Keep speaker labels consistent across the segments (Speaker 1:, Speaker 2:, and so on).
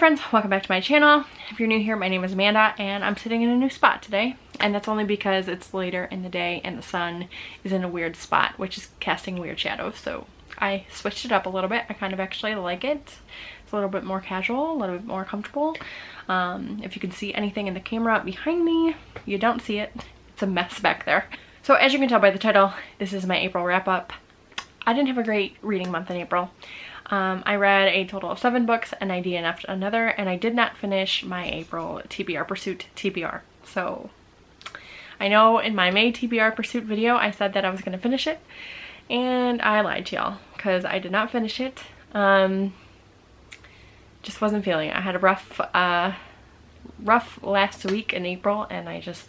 Speaker 1: friends, welcome back to my channel. If you're new here, my name is Amanda and I'm sitting in a new spot today, and that's only because it's later in the day and the sun is in a weird spot, which is casting weird shadows. So I switched it up a little bit. I kind of actually like it. It's a little bit more casual, a little bit more comfortable. If you can see anything in the camera behind me, you don't see it. It's a mess back there. So as you can tell by the title, this is my April wrap up. I didn't have a great reading month in April. I read a total of 7 books and I DNF'd another, and I did not finish my April TBR Pursuit TBR. So I know in my May TBR Pursuit video I said that I was going to finish it, and I lied to y'all because I did not finish it. Just wasn't feeling it. I had a rough last week in April, and I just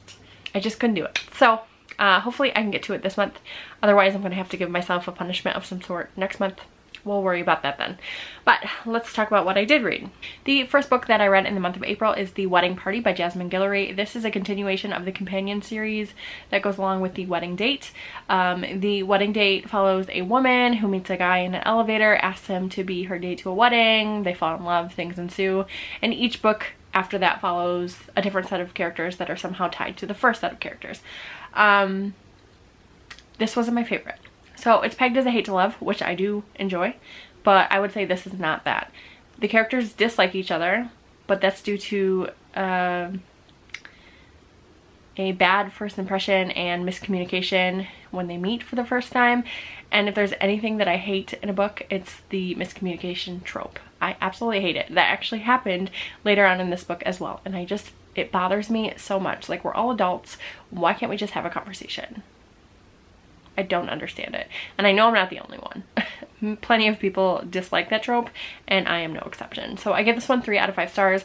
Speaker 1: couldn't do it. So hopefully I can get to it this month. Otherwise I'm going to have to give myself a punishment of some sort next month. We'll worry about that then. But let's talk about what I did read. The first book that I read in the month of April is The Wedding Party by Jasmine Guillory. This is a continuation of the companion series that goes along with The Wedding Date. The Wedding Date follows a woman who meets a guy in an elevator, asks him to be her date to a wedding. They fall in love, things ensue, and each book after that follows a different set of characters that are somehow tied to the first set of characters. This wasn't my favorite. So it's pegged as a hate to love, which I do enjoy, but I would say this is not that. The characters dislike each other, but that's due to a bad first impression and miscommunication when they meet for the first time. And if there's anything that I hate in a book, it's the miscommunication trope. I absolutely hate it. That actually happened later on in this book as well, and it bothers me so much. Like, we're all adults. Why can't we just have a conversation? I don't understand it. And I know I'm not the only one. Plenty of people dislike that trope, and I am no exception. So I give this one 3 out of 5 stars.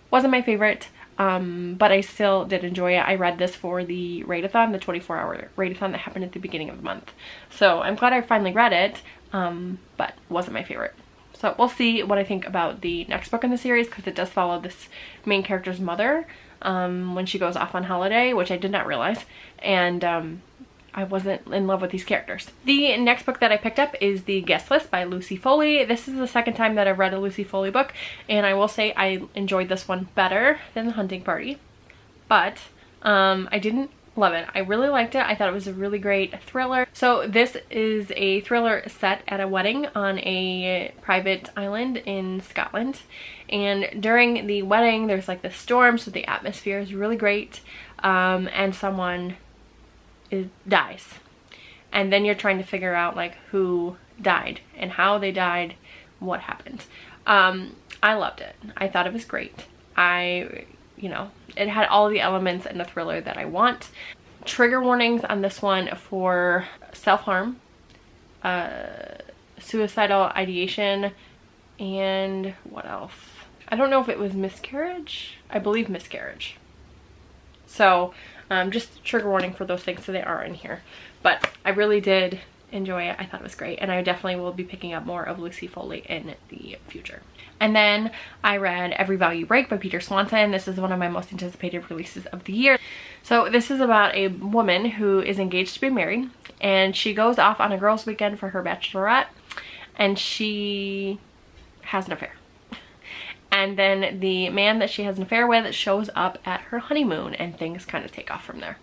Speaker 1: Wasn't my favorite, but I still did enjoy it. I read this for the readathon, the 24-hour readathon that happened at the beginning of the month. So I'm glad I finally read it, but wasn't my favorite. So we'll see what I think about the next book in the series, because it does follow this main character's mother when she goes off on holiday, which I did not realize. And I wasn't in love with these characters. The next book that I picked up is The Guest List by Lucy Foley. This is the second time that I've read a Lucy Foley book, and I will say I enjoyed this one better than The Hunting Party, but I didn't love it. I really liked it. I thought it was a really great thriller. So this is a thriller set at a wedding on a private island in Scotland, and during the wedding there's like this storm, so the atmosphere is really great, and someone dies, and then you're trying to figure out like who died and how they died, what happened. I loved it. I thought it was great. It had all the elements in a thriller that I want. Trigger warnings on this one for self-harm, suicidal ideation, and what else? I don't know if it was miscarriage. I believe miscarriage. So just trigger warning for those things, so they are in here. But I really did enjoy it. I thought it was great, and I definitely will be picking up more of Lucy Foley in the future. And then I read Every Vow You Break by Peter Swanson. This is one of my most anticipated releases of the year. So this is about a woman who is engaged to be married, and she goes off on a girls' weekend for her bachelorette, and she has an affair. And then the man that she has an affair with shows up at her honeymoon, and things kind of take off from there.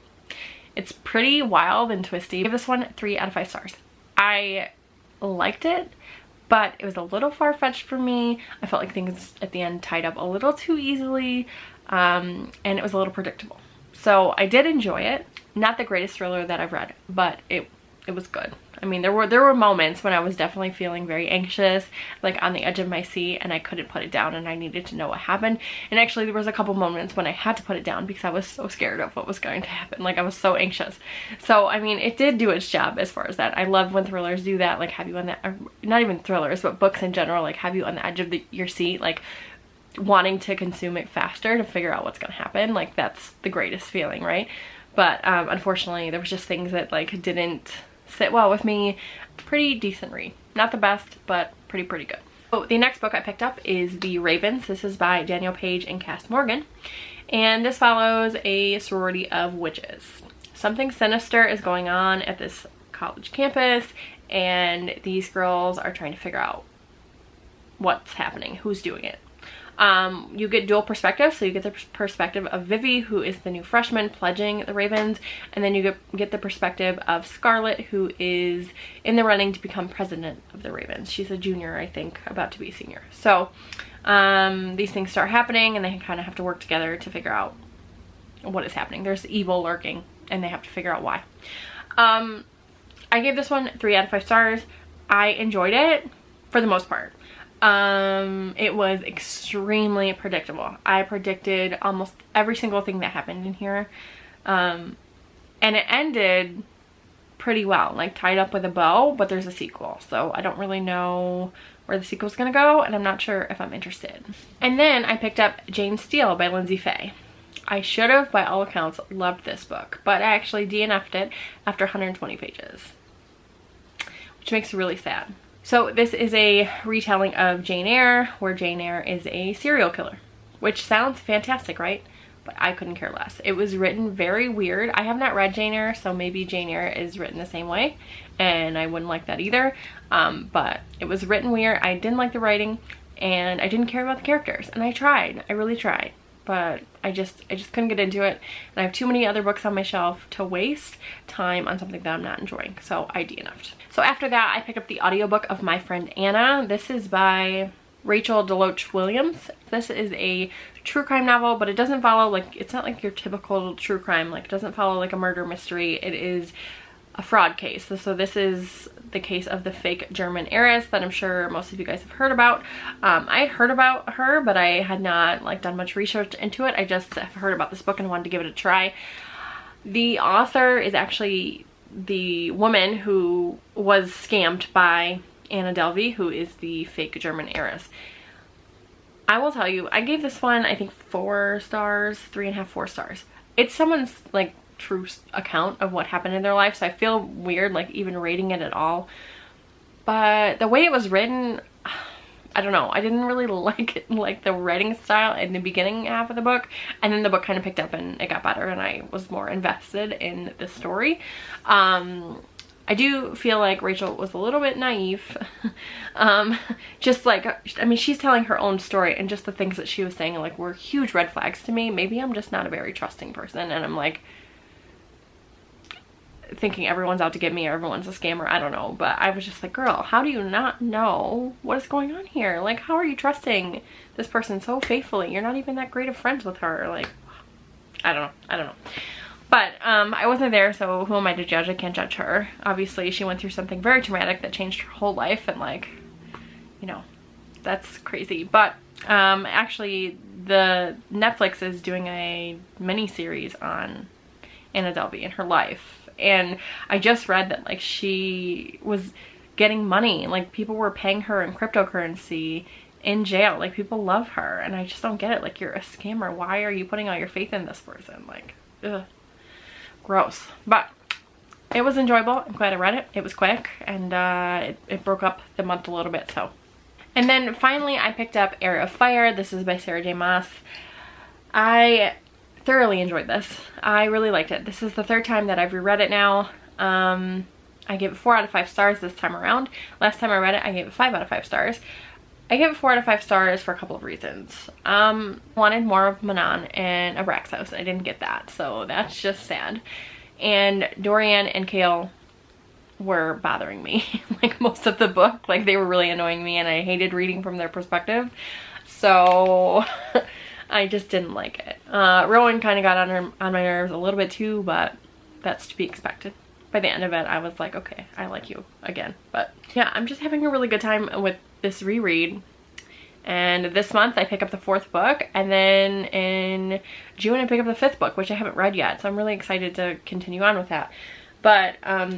Speaker 1: It's pretty wild and twisty. I give this one 3 out of 5 stars. I liked it, but it was a little far-fetched for me. I felt like things at the end tied up a little too easily, and it was a little predictable. So I did enjoy it. Not the greatest thriller that I've read, but it was good. I mean, there were moments when I was definitely feeling very anxious, like on the edge of my seat, and I couldn't put it down, and I needed to know what happened. And actually there was a couple moments when I had to put it down because I was so scared of what was going to happen. Like, I was so anxious. So I mean, it did do its job as far as that. I love when thrillers do that, like have you on that, not even thrillers, but books in general, like have you on the edge of your seat, like wanting to consume it faster to figure out what's gonna happen. Like, that's the greatest feeling, right? But unfortunately there was just things that like didn't sit well with me. Pretty decent read. Not the best, but pretty good. So the next book I picked up is The Ravens. This is by Daniel Page and Cass Morgan, and this follows a sorority of witches. Something sinister is going on at this college campus, and these girls are trying to figure out what's happening, who's doing it. You get dual perspective, so you get the perspective of Vivi, who is the new freshman pledging the Ravens, and then you get the perspective of Scarlett, who is in the running to become president of the Ravens. She's a junior, I think, about to be a senior. So these things start happening, and they kind of have to work together to figure out what is happening. There's evil lurking, and they have to figure out why. I gave this one 3 out of 5 stars. I enjoyed it for the most part. It was extremely predictable. I predicted almost every single thing that happened in here. And it ended pretty well, like tied up with a bow, but there's a sequel. So I don't really know where the sequel's gonna go, and I'm not sure if I'm interested. And then I picked up Jane Steele by Lindsay Fay. I should have, by all accounts, loved this book, but I actually DNF'd it after 120 pages, which makes me really sad. So this is a retelling of Jane Eyre, where Jane Eyre is a serial killer, which sounds fantastic, right? But I couldn't care less. It was written very weird. I have not read Jane Eyre, so maybe Jane Eyre is written the same way, and I wouldn't like that either. But it was written weird. I didn't like the writing, and I didn't care about the characters. And I tried. I really tried. But I just couldn't get into it. And I have too many other books on my shelf to waste time on something that I'm not enjoying. So I DNF'd. So after that, I picked up the audiobook of My Friend Anna. This is by Rachel Deloach Williams. This is a true crime novel, but it doesn't follow, like, it's not like your typical true crime. Like, it doesn't follow like a murder mystery. It is a fraud case. So this is the case of the fake German heiress that I'm sure most of you guys have heard about. I had heard about her, but I had not like done much research into it. I just have heard about this book and wanted to give it a try. The author is actually the woman who was scammed by Annadelby, who is the fake German heiress. I will tell you, I gave this one, I think 4 stars, 3.5, 4 stars. It's someone's like true account of what happened in their life, so I feel weird like even rating it at all. But the way it was written, I don't know, I didn't really like it, like the writing style in the beginning half of the book, and then the book kind of picked up and it got better and I was more invested in the story. I do feel like Rachel was a little bit naive. Just like, I mean, she's telling her own story, and just the things that she was saying like were huge red flags to me. Maybe I'm just not a very trusting person, and I'm like thinking everyone's out to get me or everyone's a scammer. I don't know, but I was just like, girl, how do you not know what is going on here? Like, how are you trusting this person so faithfully? You're not even that great of friends with her. Like, I don't know. But I wasn't there, so who am I to judge? I can't judge her. Obviously, she went through something very traumatic that changed her whole life, and like, you know, that's crazy. But actually, the Netflix is doing a mini-series on Annadelby and her life. And I just read that like she was getting money, like people were paying her in cryptocurrency in jail. Like, people love her, and I just don't get it. Like, you're a scammer. Why are you putting all your faith in this person? Like, ugh. Gross. But it was enjoyable. I'm glad I read it. It was quick, and it broke up the month a little bit. So, and then finally I picked up Heir of Fire. This is by Sarah J Maas. I thoroughly enjoyed this. I really liked it. This is the 3rd time that I've reread it now. I gave it 4 out of 5 stars this time around. Last time I read it, I gave it 5 out of 5 stars. I gave it 4 out of 5 stars for a couple of reasons. Wanted more of Manon and Abraxos. I didn't get that, so that's just sad. And Dorian and Kale were bothering me like most of the book. Like, they were really annoying me, and I hated reading from their perspective. So I just didn't like it. Rowan kind of got on my nerves a little bit too, but that's to be expected. By the end of it, I was like, okay, I like you again. But yeah, I'm just having a really good time with this reread. And this month I pick up the 4th book, and then in June I pick up the 5th book, which I haven't read yet, so I'm really excited to continue on with that. But I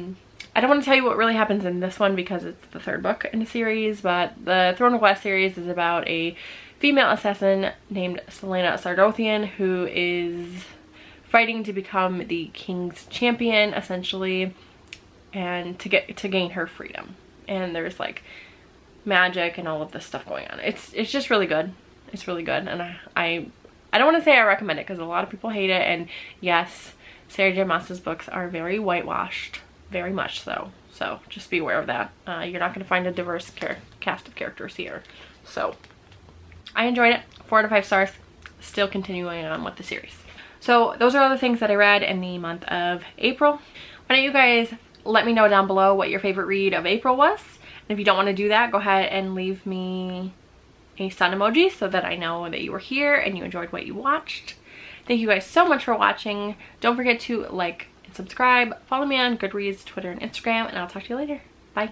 Speaker 1: don't want to tell you what really happens in this one because it's the 3rd book in the series, but the Throne of Glass series is about a female assassin named Selena Sardothian, who is fighting to become the king's champion, essentially, and to gain her freedom. And there's like magic and all of this stuff going on. It's just really good. It's really good, and I don't want to say I recommend it because a lot of people hate it, and yes, Sarah J Maas's books are very whitewashed, very much so. So just be aware of that. You're not going to find a diverse cast of characters here. So I enjoyed it. 4 out of 5 stars. Still continuing on with the series. So those are all the things that I read in the month of April. Why don't you guys let me know down below what your favorite read of April was. And if you don't want to do that, go ahead and leave me a sun emoji so that I know that you were here and you enjoyed what you watched. Thank you guys so much for watching. Don't forget to like and subscribe. Follow me on Goodreads, Twitter, and Instagram, and I'll talk to you later. Bye.